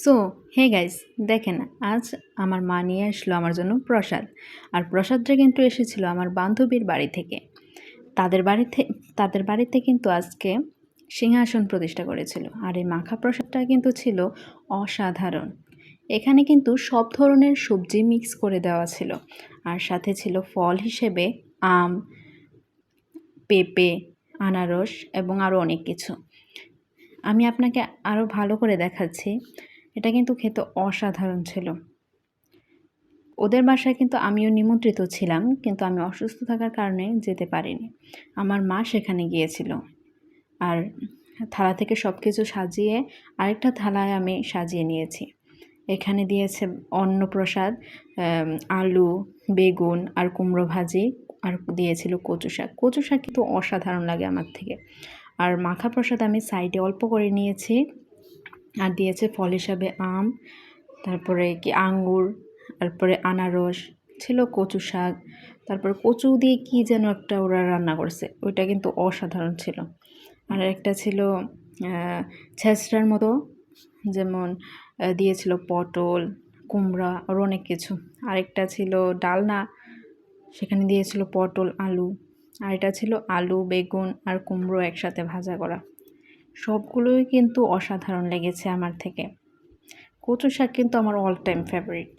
So hey guys, দেখেন আজ আমার মা নিয়ে আসলো আমার জন্য প্রসাদ। আর প্রসাদটা কিন্তু এসেছিল আমার বান্ধবীর বাড়ি থেকে। তাদের বাড়িতে তাদের বাড়িতে কিন্তু আজকে সিংহাসন প্রতিষ্ঠা করেছিল। আর এই মাখা প্রসাদটা কিন্তু ছিল অসাধারণ। এখানে কিন্তু সব ধরনের সবজি মিক্স করে দেওয়া ছিল। আর সাথে ছিল ফল হিসেবে আম, পেঁপে, আনারস এবং আরও অনেক কিছু। আমি আপনাকে আরও ভালো করে দেখাচ্ছি। এটা কিন্তু খেতে অসাধারণ ছিল। ওদের বাসায় কিন্তু আমিও নিমন্ত্রিত ছিলাম, কিন্তু আমি অসুস্থ থাকার কারণে যেতে পারিনি। আমার মা সেখানে গিয়েছিল। আর থালা থেকে সব কিছু সাজিয়ে আরেকটা থালায় আমি সাজিয়ে নিয়েছি। এখানে দিয়েছে অন্নপ্রসাদ, আলু, বেগুন আর কুমড়ো ভাজি, আর দিয়েছিল কচু শাক। কচু শাক কিন্তু অসাধারণ লাগে আমার থেকে। আর মাখা প্রসাদ আমি সাইডে অল্প করে নিয়েছি। আর দিয়েছে ফল হিসাবে আম, তারপরে কি আঙ্গুর, তারপরে আনারস ছিল, কচু শাক, তারপর কচু দিয়ে কি যেন একটা ওরা রান্না করছে, ওইটা কিন্তু অসাধারণ ছিল। আর একটা ছিল ছেঁচড়ার মতো, যেমন দিয়েছিল পটল, কুমড়া আর অনেক কিছু। আরেকটা ছিল ডালনা, সেখানে দিয়েছিল পটল, আলু। আর এটা ছিল আলু, বেগুন আর কুমড়ো একসাথে ভাজা করা। সবগুলোই কিন্তু অসাধারণ লেগেছে আমার থেকে। কচু শাক কিন্তু আমার অল টাইম ফেভারিট,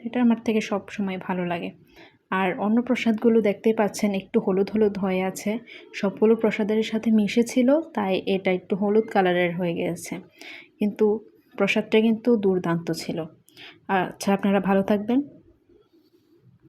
এটা আমার থেকে সব সময় ভালো লাগে। আর অন্য প্রসাদগুলো দেখতেই পাচ্ছেন একটু হলুদ হলুদ হয়ে আছে, সবগুলো প্রসাদের সাথে মিশেছিল, তাই এটা একটু হলুদ কালারের হয়ে গিয়েছে, কিন্তু প্রসাদটা কিন্তু দুর্দান্ত ছিল। আচ্ছা, আপনারা ভালো থাকবেন।